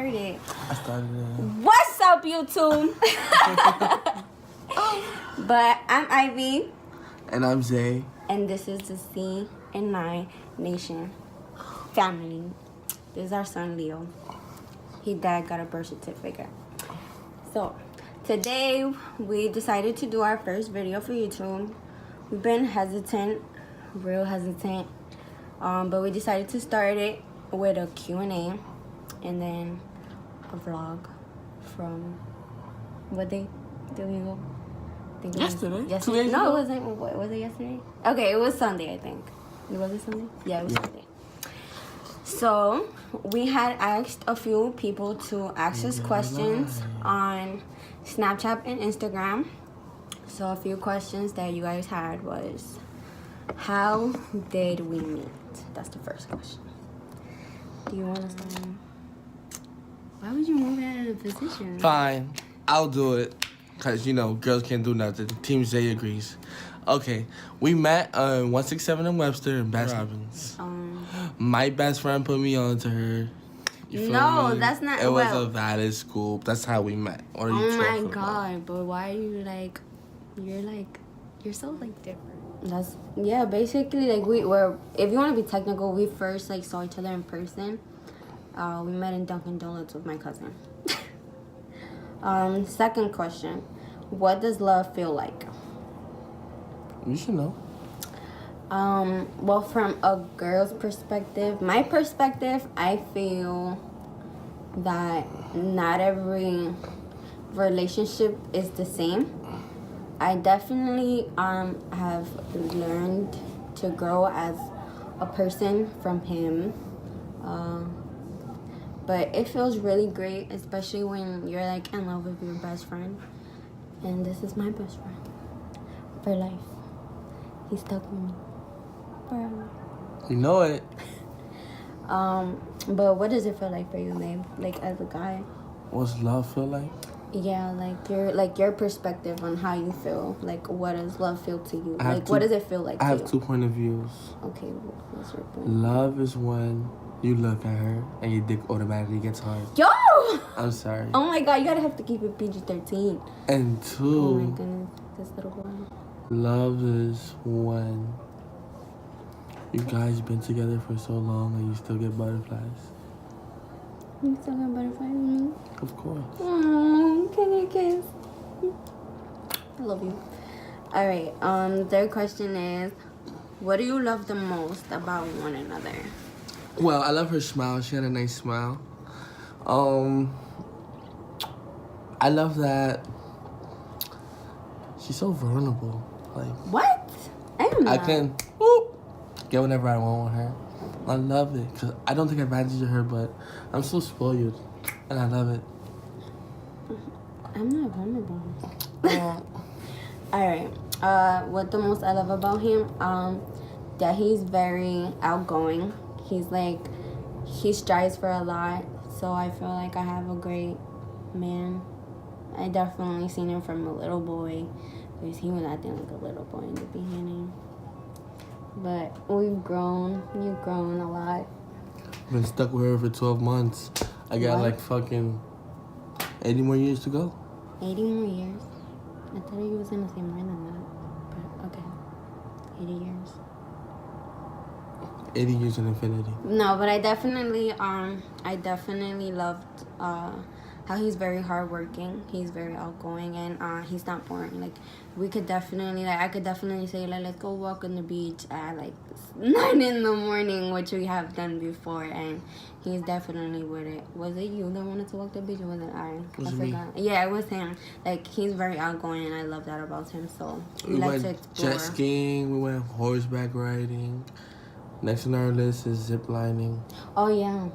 started. I started it. What's up, YouTube? But I'm Ivy. And I'm Zay. And this is the Z&INATION family. This is our son, Leo. His dad got a birth certificate. So, today we decided to do our first video for YouTube. We've been hesitant, real hesitant. But we decided to start it with a Q&A and then a vlog from what day did we go? Yesterday? 2 No, days ago? it wasn't. What, was it yesterday? Okay, it was Sunday, I think. Was it Sunday? Yeah, it was Sunday. So, we had asked a few people to ask us questions on Snapchat and Instagram. So, a few questions that you guys had was, how did we meet? That's the first question. Do you want to start? Why would you move it out of position? Fine. I'll do it. Because, you know, girls can't do nothing. Team Zay agrees. Okay. We met on 167 in Webster and Bass Robbins. My best friend put me on to her. You feel No, me? that's not. It was a valid school. That's how we met. Or you Oh my talking god! about? But why are you you're so different. That's basically we were. If you want to be technical, we first saw each other in person. We met in Dunkin' Donuts with my cousin. Second question, what does love feel like? You should know. Well, from a girl's perspective, my perspective, I feel that not every relationship is the same. I definitely have learned to grow as a person from him. But it feels really great, especially when you're in love with your best friend. And this is my best friend for life. He's stuck with me forever. You know it. But what does it feel like for you, babe? As a guy? What's love feel like? Yeah, your perspective on how you feel. What does love feel to you? What does it feel like to you? I have 2 point of views. Okay, what's your point? Love is when you look at her and your dick automatically gets hard. Yo! I'm sorry. Oh my god, you gotta have to keep it PG-13. And 2. Oh my goodness, this little boy. Love is when you guys been together for so long and you still get butterflies. You still got butterflies with me? Of course. Oh, can I kiss? I love you. Alright, third question is, what do you love the most about one another? Well, I love her smile. She had a nice smile. I love that she's so vulnerable. What? I am not. I can get whatever I want with her. I love it because I don't take advantage of her, but I'm so spoiled, and I love it. I'm not vulnerable. Alright. What the most I love about him? That he's very outgoing. He strives for a lot, so I feel like I have a great man. I definitely seen him from a little boy, because he was acting like a little boy in the beginning. But you've grown a lot. Been stuck with her for 12 months. I got fucking 80 more years to go. 80 more years? I thought he was gonna say more than that, but okay. 80 years. 80 years in infinity. No, but I definitely loved how he's very hardworking. He's very outgoing, and he's not boring. We could definitely I could definitely say let's go walk on the beach at 9 in the morning, which we have done before, and he's definitely with it. Was it you that wanted to walk the beach, or was it I? I forgot. Me. Yeah, it was him. He's very outgoing, and I love that about him. So we like to explore. Jet skiing. We went horseback riding. Next on our list is zip lining. Oh yeah.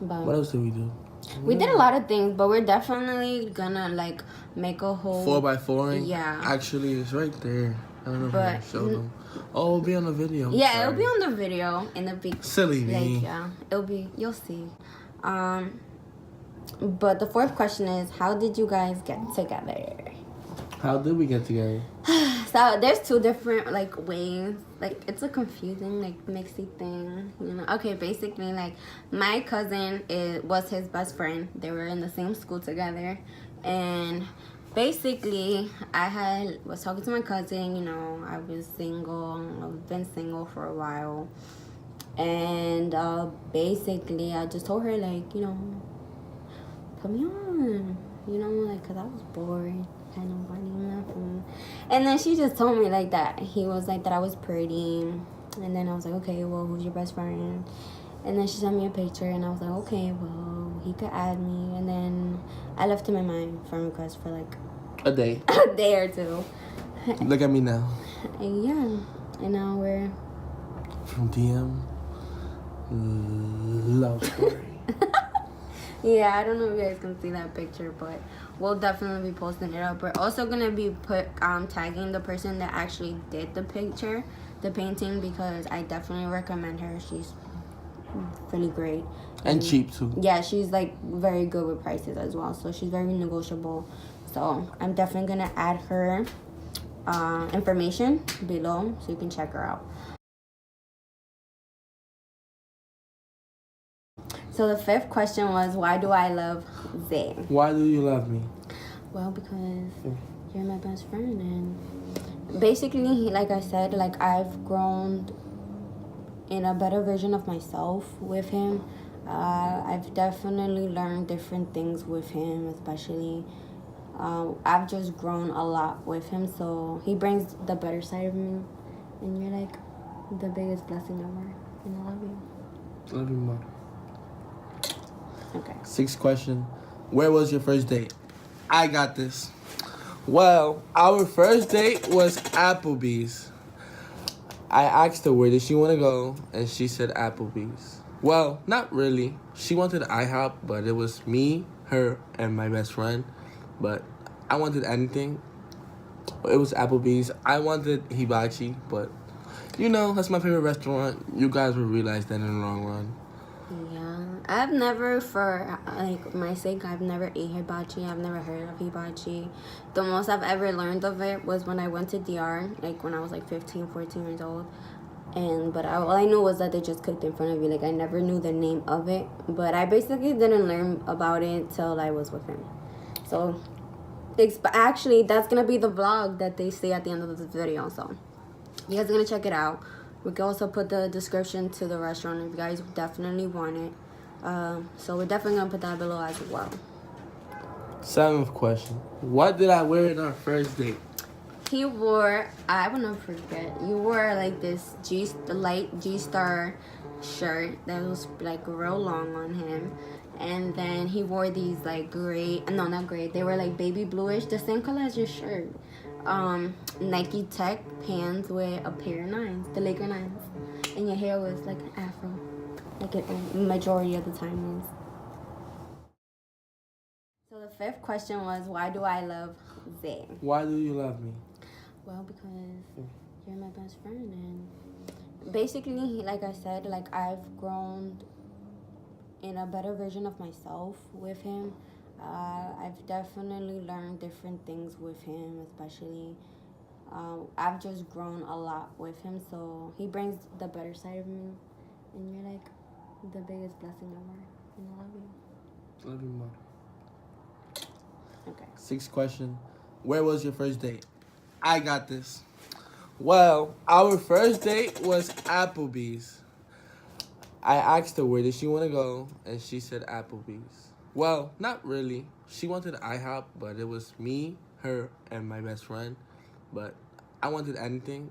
But what else did we do? We did a lot of things, but we're definitely gonna make a whole 4x4. Yeah. Actually, it's right there. I don't know if I can show them. Oh, it'll be on the video. Yeah, it'll be on the video in the big. Silly me. Yeah, it'll be. You'll see. But the fourth question is, how did you guys get together? How did we get together? So there's two different like ways. Like it's a confusing like mixy thing, you know. Okay, basically like my cousin was his best friend. They were in the same school together, and basically was talking to my cousin. You know, I was single. I've been single for a while, and basically I just told her like, you know, put me on, you know, like, cause I was bored, had nobody on my phone. And then she just told me like that he was like that I was pretty, and then I was like, okay, well, who's your best friend? And then she sent me a picture, and I was like, okay, well, he could add me. And then I left him in my friend request for like a day, a day or two. Look at me now. And yeah, and now we're from DM love story. Yeah, I don't know if you guys can see that picture, but we'll definitely be posting it up. We're also gonna be tagging the person that actually did the picture, the painting, because I definitely recommend her. She's really great and cheap too. Yeah, she's like very good with prices as well, so she's very negotiable. So I'm definitely gonna add her information below so you can check her out. So the fifth question was, why do I love Z? Why do you love me? Well, because you're my best friend, and basically, like I said, like I've grown in a better version of myself with him. I've definitely learned different things with him, especially. I've just grown a lot with him, so he brings the better side of me, and you're like the biggest blessing ever, and I love you. Love you more. Okay. Sixth question. Where was your first date? I got this. Well, our first date was Applebee's. I asked her where did she want to go, and she said Applebee's. Well, not really. She wanted IHOP, but it was me, her, and my best friend. But I wanted anything. It was Applebee's. I wanted hibachi, but you know, that's my favorite restaurant. You guys will realize that in the long run. Yeah, I've never, for like my sake, I've never ate hibachi. I've never heard of hibachi. The most I've ever learned of it was when I went to DR, like when I was like 15, 14 years old. But all I knew was that they just cooked in front of you. Like I never knew the name of it. But I basically didn't learn about it till I was with him. So actually, that's gonna be the vlog that they see at the end of this video. So you guys are gonna check it out. We can also put the description to the restaurant if you guys definitely want it. So we're definitely going to put that below as well. Seventh question. What did I wear in our first date? He wore, I will never forget, you wore like this light G-Star shirt that was like real long on him. And then he wore these like gray, no, not gray, they were like baby bluish, the same color as your shirt. Nike Tech pants with a pair of nines, the Laker nines, and your hair was like an afro, like it majority of the time is. So the fifth question was, why do I love Z? Why do you love me? Well, because you're my best friend, and basically, like I said, like I've grown in a better version of myself with him. I've definitely learned different things with him, especially. I've just grown a lot with him, so he brings the better side of me, and you're like the biggest blessing ever, and I love you. Love you more. Okay. Sixth question. Where was your first date? I got this. Well, our first date was Applebee's. I asked her where did she want to go, and she said Applebee's. Well, not really. She wanted IHOP, but it was me, her, and my best friend. But I wanted anything.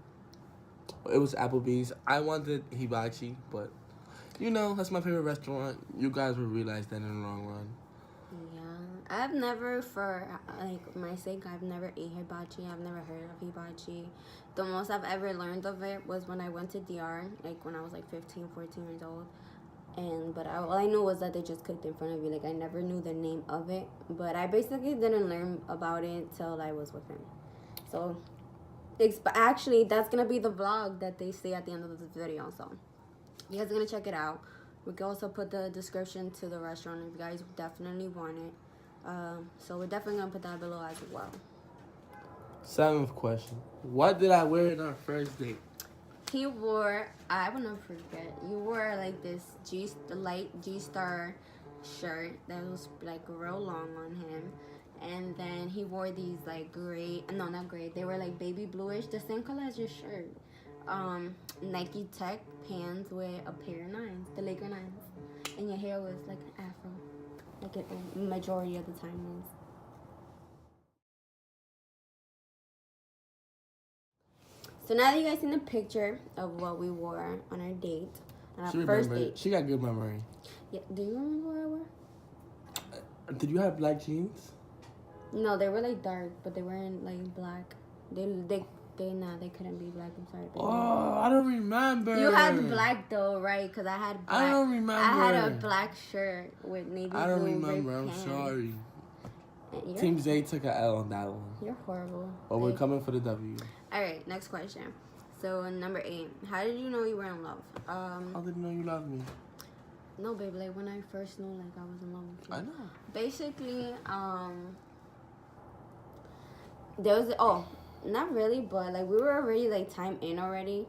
It was Applebee's. I wanted hibachi, but you know, that's my favorite restaurant. You guys will realize that in the long run. Yeah, I've never, for like my sake, I've never ate hibachi. I've never heard of hibachi. The most I've ever learned of it was when I went to DR, like when I was like 15, 14 years old. But all I knew was that they just cooked in front of you. Like I never knew the name of it. But I basically didn't learn about it till I was with him. So actually, that's gonna be the vlog that they see at the end of this video. So you guys are gonna check it out. We can also put the description to the restaurant if you guys definitely want it. So we're definitely gonna put that below as well. 7th question. What did I wear in our first date? He wore, I will never forget, you wore like this light G-Star shirt that was like real long on him. And then he wore these like gray, no, not gray, they were like baby bluish, the same color as your shirt. Nike Tech pants with a pair of nines, the Laker nines. And your hair was like an afro, like it majority of the time was. So now that you guys seen the picture of what we wore on our date, on our first date. She got good memory. Yeah, do you remember what I wore? Did you have black jeans? No, they were like dark, but they weren't like black. They couldn't be black. I'm sorry. Oh, I don't remember. You had black though, right? Because I had black. I don't remember. I had a black shirt with navy blue. I don't remember. I'm pants. sorry. Team Z took an L on that one. You're horrible. But we're coming for the W. All right, next question. So number 8. How did you know you were in love? How did you know you loved me? No, babe. Like when I first knew, like I was in love with you. I know. Basically, there was not really, but like we were already like time in already.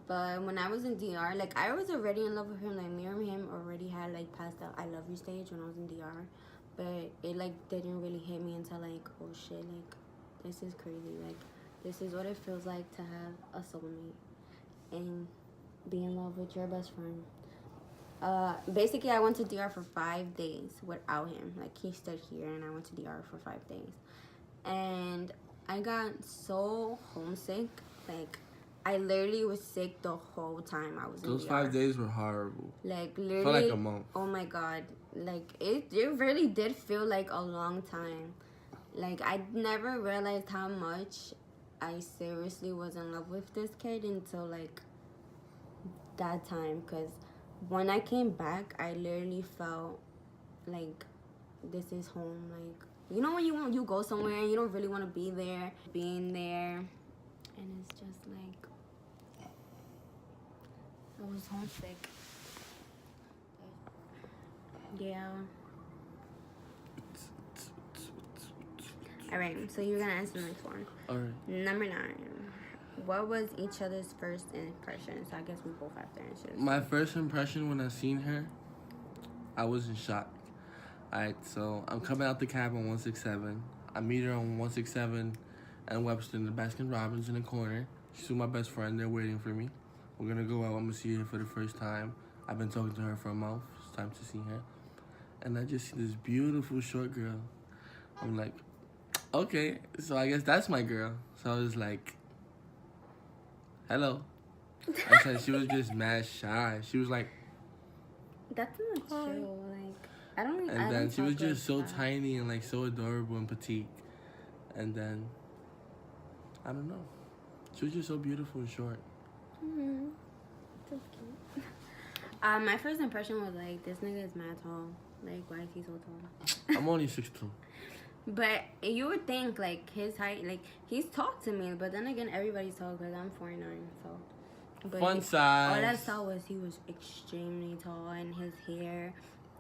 But when I was in DR, like I was already in love with him. Like me and him already had like passed the I love you stage when I was in DR. But it like didn't really hit me until like, oh shit, like this is crazy. Like this is what it feels like to have a soulmate and be in love with your best friend. Basically I went to DR for 5 days without him. Like he stayed here and I went to DR for 5 days. And I got so homesick. Like I literally was sick the whole time I was in DR. Those 5 days were horrible. Like literally for like a month. Oh my god. Like it really did feel like a long time. Like I never realized how much I seriously was in love with this kid until like that time. Because when I came back, I literally felt like this is home. Like, you know when you go somewhere and you don't really want to be there, being there, and it's just like I was homesick. Yeah. All right, so you're gonna answer the next one. All right. Number 9. What was each other's first impression? So I guess we both have to answer. My first impression when I seen her, I was in shock. Alright, so I'm coming out the cab on 167. I meet her on 167 and Webster in the Baskin Robbins in the corner. She's with my best friend. They're waiting for me. We're gonna go out. I'm gonna see her for the first time. I've been talking to her for a month. It's time to see her. And I just see this beautiful short girl. I'm like, okay, so I guess that's my girl. So I was like, hello. I said she was just mad shy. She was like, that's not true. Like I don't. And then she was just so tiny and like so adorable and petite. And then I don't know. She was just so beautiful and short. Mhm. So cute. My first impression was like, this nigga is mad tall. Like, why is he so tall? I'm only 6'2". But you would think like his height, like he's tall to me. But then again, everybody's tall because I'm 49. So. But Fun size. All I saw was he was extremely tall and his hair.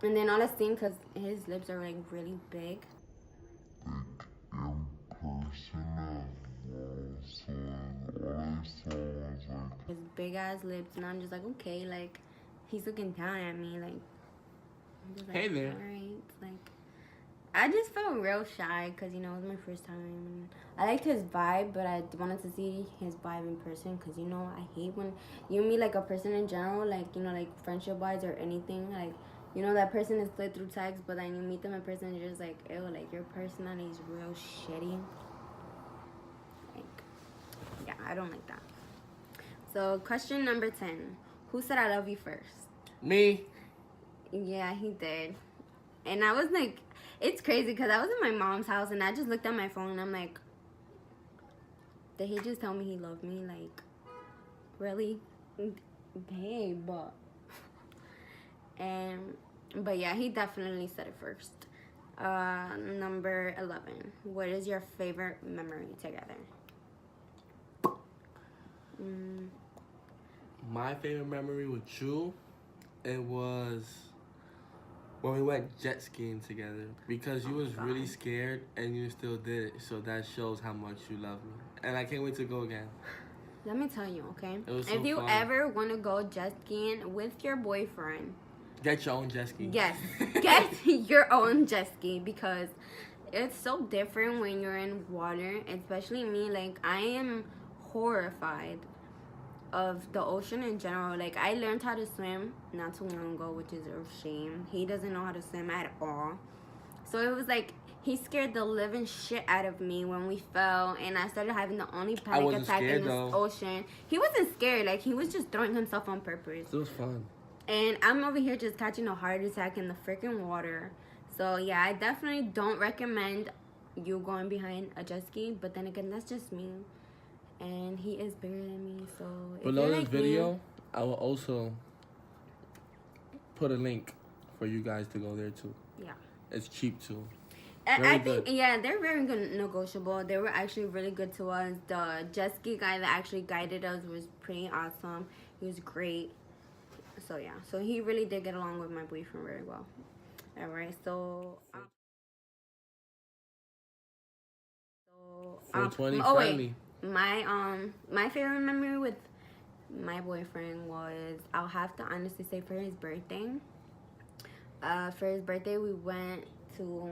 And then all I seen, because his lips are like really big. His big ass lips, and I'm just like, okay, like he's looking down at me, like, I'm just like, hey there. Alright, like I just felt real shy because, you know, it was my first time. And I liked his vibe, but I wanted to see his vibe in person because, you know, I hate when you meet, like, a person in general, like, you know, like, friendship-wise or anything. Like, you know, that person is split through text, but then you meet them in person and you're just like, ew, like, your personality is real shitty. Like, yeah, I don't like that. So, question number 10. Who said I love you first? Me. Yeah, he did. And I was like, it's crazy because I was in my mom's house and I just looked at my phone and I'm like, did he just tell me he loved me? Like, really? Babe. But yeah, he definitely said it first. Number 11. What is your favorite memory together? My favorite memory with you, it was when we went jet skiing together, because you was really scared and you still did it. So that shows how much you love me, and I can't wait to go again. Let me tell you, okay? It was so if you fun. ever want to go jet skiing with your boyfriend, get your own jet ski. Yes, get your own jet ski, because it's so different when you're in water. Especially me, like I am horrified of the ocean in general. Like I learned how to swim not too long ago, which is a shame. He doesn't know how to swim at all. So it was like he scared the living shit out of me when we fell, and I started having the only panic attack in this ocean. He wasn't scared, like he was just throwing himself on purpose. It was fun. And I'm over here just catching a heart attack in the freaking water. So yeah, I definitely don't recommend you going behind a jet ski. But then again, that's just me. And he is bigger than me, so if below you're this like video, me, I will also put a link for you guys to go there too. Yeah. It's cheap too. I think, yeah, they're very good, negotiable. They were actually really good to us. The jet ski guy that actually guided us was pretty awesome. He was great. So yeah, so he really did get along with my boyfriend very well. All right, so 420 oh friendly. wait, my favorite memory with my boyfriend was, I'll have to honestly say, for his birthday. For his birthday, we went to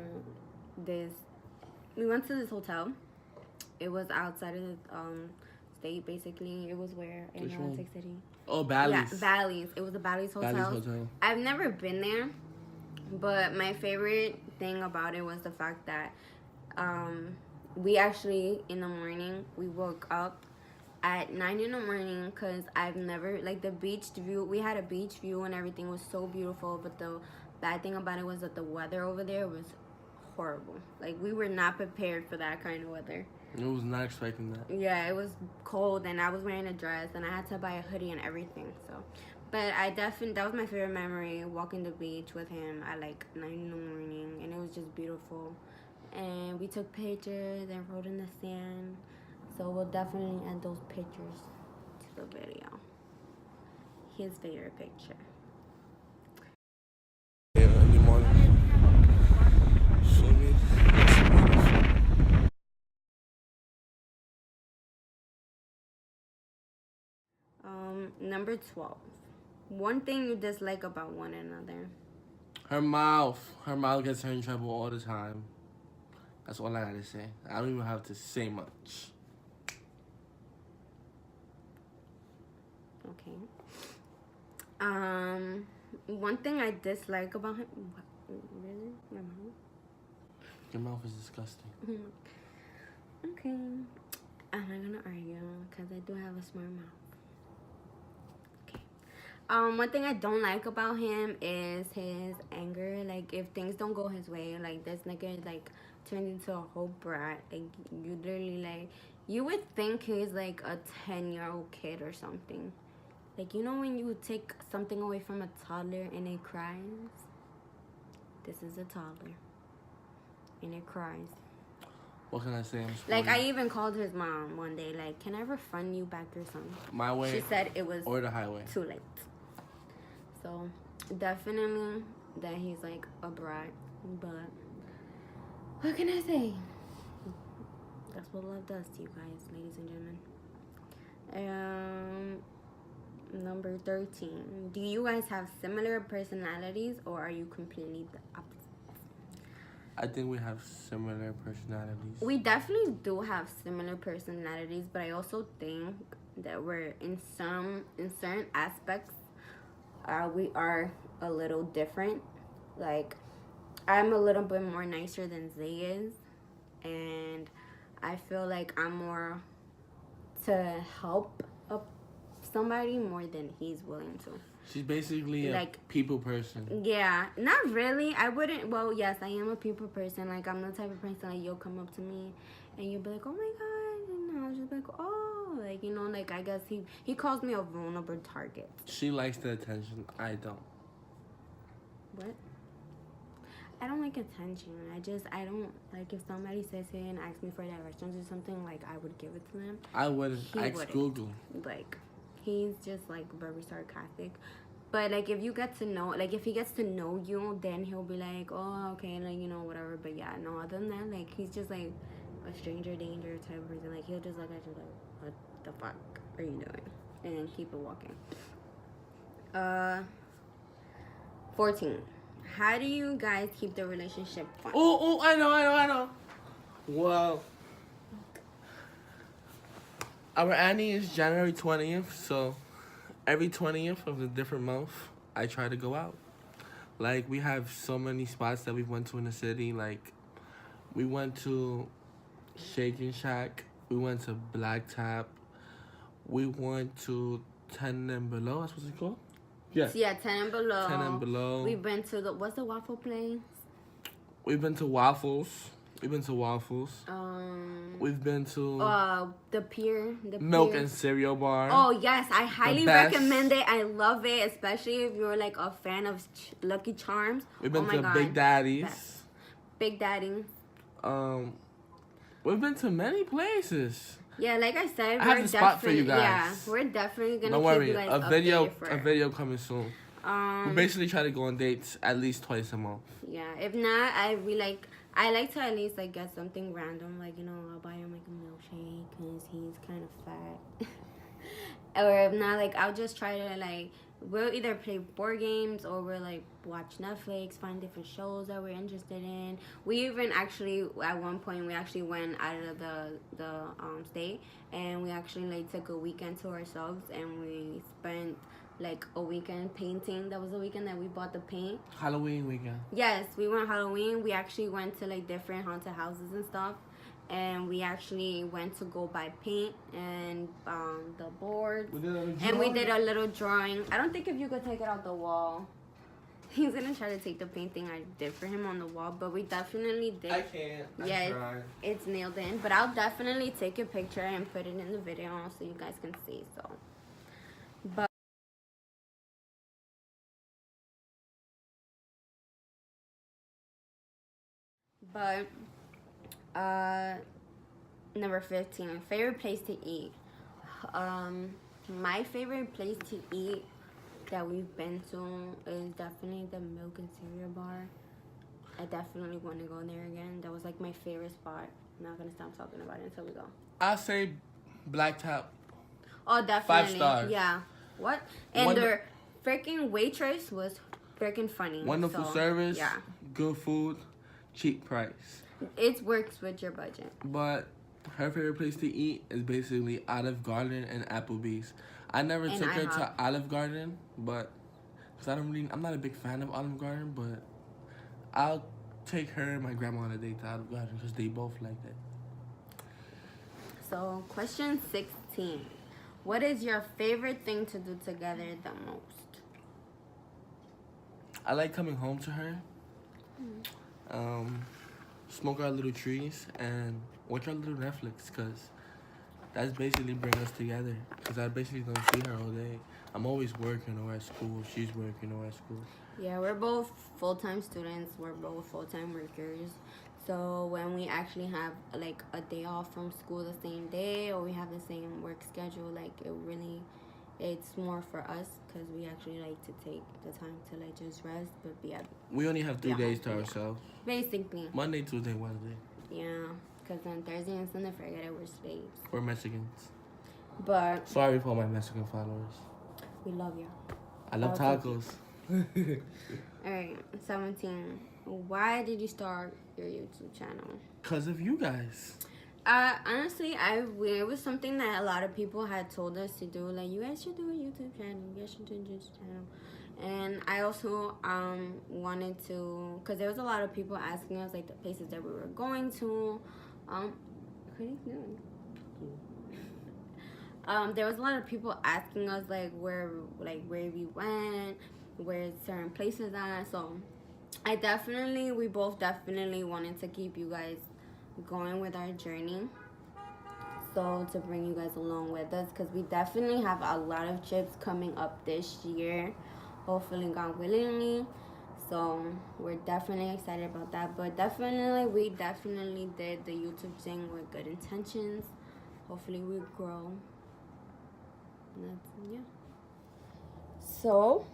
this hotel. It was outside of the state, basically. It was where in Atlantic City. Oh, Bally's. Yeah, Bally's. It was a Bally's hotel. Bally's hotel. I've never been there, but my favorite thing about it was the fact that we actually, in the morning, we woke up at 9 in the morning, because I've never, like, the beach view, we had a beach view and everything was so beautiful, but the bad thing about it was that the weather over there was horrible. Like, we were not prepared for that kind of weather. I was not expecting that. Yeah, it was cold, and I was wearing a dress, and I had to buy a hoodie and everything. So, but that was my favorite memory, walking the beach with him at like 9 in the morning, and it was just beautiful. And we took pictures and rode in the sand. So we'll definitely add those pictures to the video. His favorite picture. Number 12. One thing you dislike about one another. Her mouth. Her mouth gets her in trouble all the time. That's all I gotta say. I don't even have to say much. Okay. One thing I dislike about him. What? Really? My mouth? Your mouth is disgusting. Okay. I'm not gonna argue, because I do have a smart mouth. One thing I don't like about him is his anger. Like, if things don't go his way, like, this nigga, like, turned into a whole brat. Like, you literally, like, you would think he's, like, a 10-year-old kid or something. Like, you know when you take something away from a toddler and it cries? This is a toddler. And it cries. What can I say? Like, I even called his mom one day, like, can I refund you back your son? My way. She said it was or the highway. Too late. So, definitely that he's like a brat. But, what can I say? That's what love does to you guys, ladies and gentlemen. Number 13. Do you guys have similar personalities, or are you completely the opposite? I think we have similar personalities. We definitely do have similar personalities, but I also think that we're in certain aspects, we are a little different. Like, I'm a little bit more nicer than Zay is, and I feel like I'm more to help somebody more than he's willing to. She's basically a people person. Yeah, not really. I wouldn't. Well, yes, I am a people person. Like, I'm the type of person, like, you'll come up to me and you'll be like, oh my god, and I'll just be like, oh, like, you know, like, I guess he calls me a vulnerable target. She likes the attention. I don't. What? I don't like attention. I don't, like, if somebody says it and asks me for directions or something, like, I would give it to them. I wouldn't. Ask Google. Like, he's just, like, very sarcastic. But like if you get to know, like if he gets to know you, then he'll be like, oh okay, like you know whatever. But yeah, no, other than that, like he's just like a stranger danger type of person. Like he'll just look at you like, what the fuck are you doing? And then keep it walking. 14. How do you guys keep the relationship fun? Oh, I know. Well, our Annie is January 20th, so every 20th of a different month, I try to go out. Like, we have so many spots that we went to in the city. Like, we went to Shake and Shack. We went to Black Tap. We went to 10 and Below. That's what it's called? Yeah. Yeah, 10 and Below. 10 and Below. We've been to what's the waffle place? We've been to Waffles. We've been to Waffles. We've been to the Pier. The Milk Pier. and Cereal Bar. Oh yes, I highly recommend it. I love it, especially if you're like a fan of Lucky Charms. We've been to Big Daddy's. Best. Big Daddy. We've been to many places. Yeah, like I said, I have a spot for you guys. Yeah, we're definitely gonna Don't keep worry, you guys a video coming soon. We basically try to go on dates at least twice a month. Yeah, if not, I like to at least like get something random, like you know, I'll buy him like a milkshake because he's kind of fat. Or if not, like I'll just try to like we'll either play board games or we'll like watch Netflix, find different shows that we're interested in. We even actually at one point we actually went out of the state and we actually like took a weekend to ourselves and we spent like a weekend painting. That was the weekend that we bought the paint. Halloween weekend. Yes, we went Halloween. We actually went to like different haunted houses and stuff. And we actually went to go buy paint and the boards. We did a little drawing. I don't think if you could take it out the wall. He's gonna try to take the painting I did for him on the wall, but we definitely did. I can't. Yeah, it's nailed in. But I'll definitely take a picture and put it in the video so you guys can see. So, but number 15, favorite place to eat. My favorite place to eat that we've been to is definitely the Milk and Cereal Bar. I definitely want to go there again. That was like my favorite spot. I'm not gonna stop talking about it until we go. I'll say Black Tap. Oh, definitely. 5 stars. Yeah. What? And their freaking waitress was freaking funny. Wonderful service. Yeah. Good food. Cheap price. It works with your budget. But her favorite place to eat is basically Olive Garden and Applebee's. I never took her to Olive Garden, but because I'm not a big fan of Olive Garden, but I'll take her and my grandma on a date to Olive Garden because they both like it. So, question 16. What is your favorite thing to do together the most? I like coming home to her. Smoke our little trees and watch our little Netflix because that's basically bring us together because I basically don't see her all day. I'm always working or at school. She's working or at school. Yeah, we're both full-time students. We're both full-time workers. So when we actually have like a day off from school the same day or we have the same work schedule, like it's more for us because we actually like to take the time to like just rest, but we only have 3 days to ourselves. Basically. Monday, Tuesday, Wednesday. Yeah, because on Thursday and Sunday, forget it, we're slaves. We're Mexicans. But sorry for my Mexican followers. We love you. I love tacos. Alright, 17. Why did you start your YouTube channel? Because of you guys. Honestly, it was something that a lot of people had told us to do. Like, you guys should do a YouTube channel. You guys should do a YouTube channel. And I also wanted to, because there was a lot of people asking us like the places that we were going to. What are you doing? There was a lot of people asking us like where we went, where certain places are. So we both definitely wanted to keep you guys going with our journey, so to bring you guys along with us, because we definitely have a lot of trips coming up this year, hopefully God willingly. So we're definitely excited about that. But we definitely did the YouTube thing with good intentions. Hopefully we grow. Yeah. So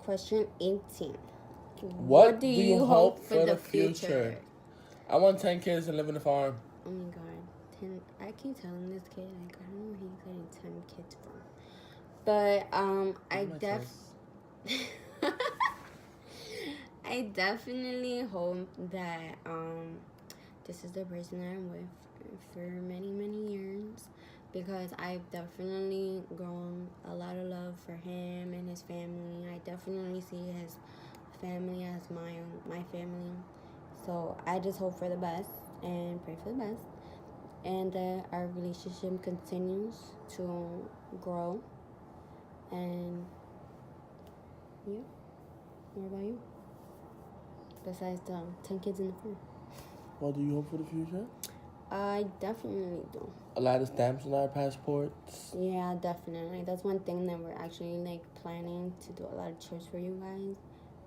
Question 18. What do you hope for the future? I want 10 kids and live in a farm. Oh my god. 10. I keep telling this kid, like, I don't know where he's getting 10 kids from. But, I definitely hope that, this is the person that I'm with for many, many years. Because I've definitely grown a lot of love for him and his family. I definitely see his family as my family. So I just hope for the best and pray for the best. And that our relationship continues to grow. And yeah. What about you? Besides the 10 kids in the farm. What do you hope for the future? I definitely do. A lot of stamps on our passports. Yeah, definitely. That's one thing that we're actually like planning to do a lot of trips for you guys.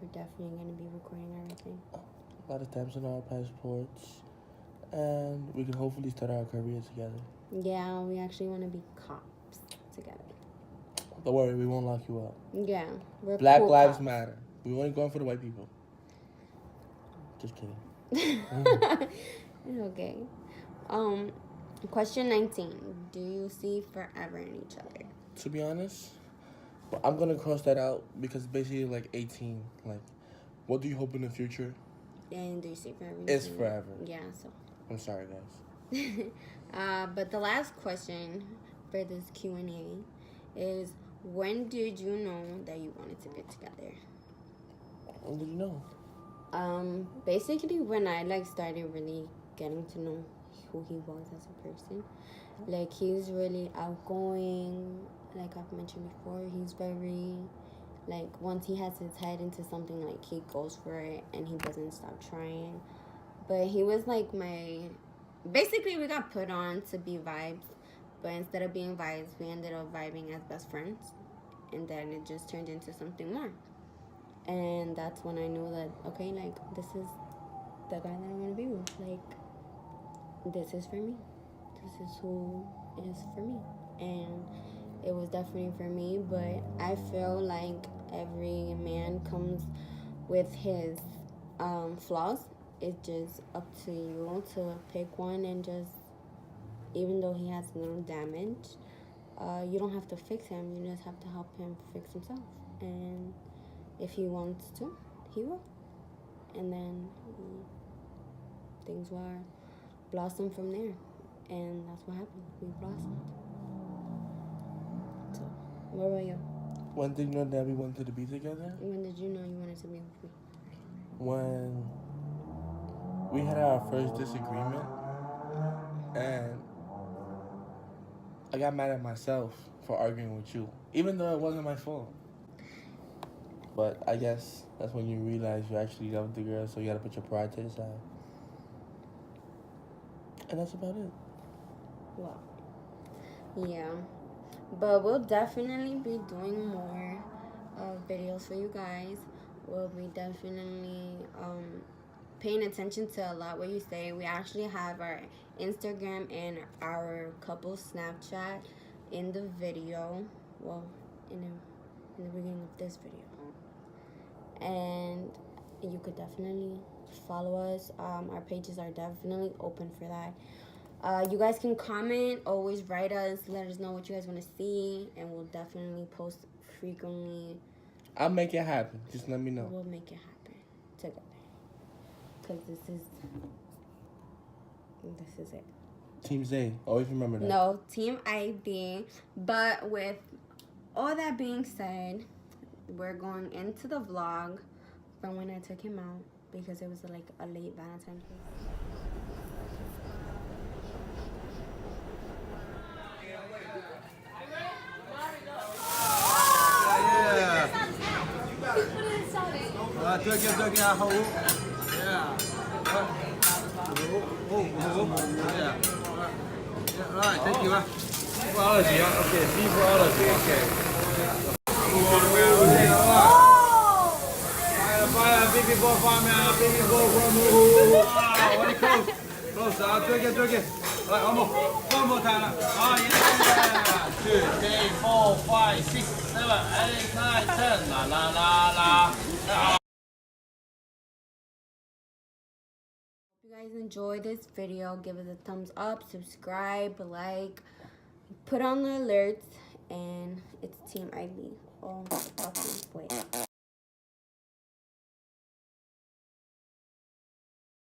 We're definitely going to be recording everything. A lot of stamps on our passports. And we can hopefully start our career together. Yeah, we actually want to be cops together. Don't worry, we won't lock you up. Yeah, we're Black cool Lives cops. Matter. We only going for the white people. Just kidding. Okay. Question 19. Do you see forever in each other? To be honest, but I'm gonna cross that out because basically like 18. Like, what do you hope in the future? And do you see forever? It's forever. Yeah. So. I'm sorry, guys. But the last question for this Q&A is: when did you know that you wanted to get together? When did you know? Basically when I like started really getting to know who he was as a person. Like, he's really outgoing. Like I've mentioned before, he's very, like, once he has his head into something, like, he goes for it and he doesn't stop trying. But he was like basically we got put on to be vibes, but instead of being vibes, we ended up vibing as best friends, and then it just turned into something more. And that's when I knew that, okay, like, this is the guy that I want to be with. Like, this is for me. This is who is for me. And it was definitely for me, but I feel like every man comes with his flaws. It's just up to you to pick one and just, even though he has a little damage, you don't have to fix him. You just have to help him fix himself. And if he wants to, he will. And then things will blossom from there. And that's what happened. We blossomed. So, what about you? When did you know that we wanted to be together? When did you know you wanted to be with me? When we had our first disagreement, and I got mad at myself for arguing with you, even though it wasn't my fault. But I guess that's when you realize you actually love the girl, so you gotta put your pride to the side. And that's about it. Well, yeah. But we'll definitely be doing more videos for you guys. We'll be definitely paying attention to a lot what you say. We actually have our Instagram and our couple Snapchat in the video. Well, in the beginning of this video. And you could definitely follow us. Our pages are definitely open for that. You guys can comment, always write us, let us know what you guys want to see, and we'll definitely post frequently. I'll make it happen. Just let me know. We'll make it happen together. Because this is it. Team Z. Always remember that. No, Team ID. But with all that being said, we're going into the vlog from when I took him out, because it was like a late Valentine's Day. Took a whole. Yeah. Yeah. All right, thank you. For all of you. Okay, see for all of you. Okay. Fire, baby boy, fireman, baby boy, wow, what a close. Close, took it. All right, one more time. Oh, yeah. 2, 3, 4, 5, 6, 7, Z&INATION, la la la la. If you guys enjoyed this video, give it a thumbs up, subscribe, like, put on the alerts, and it's Team Ivy all fucking way.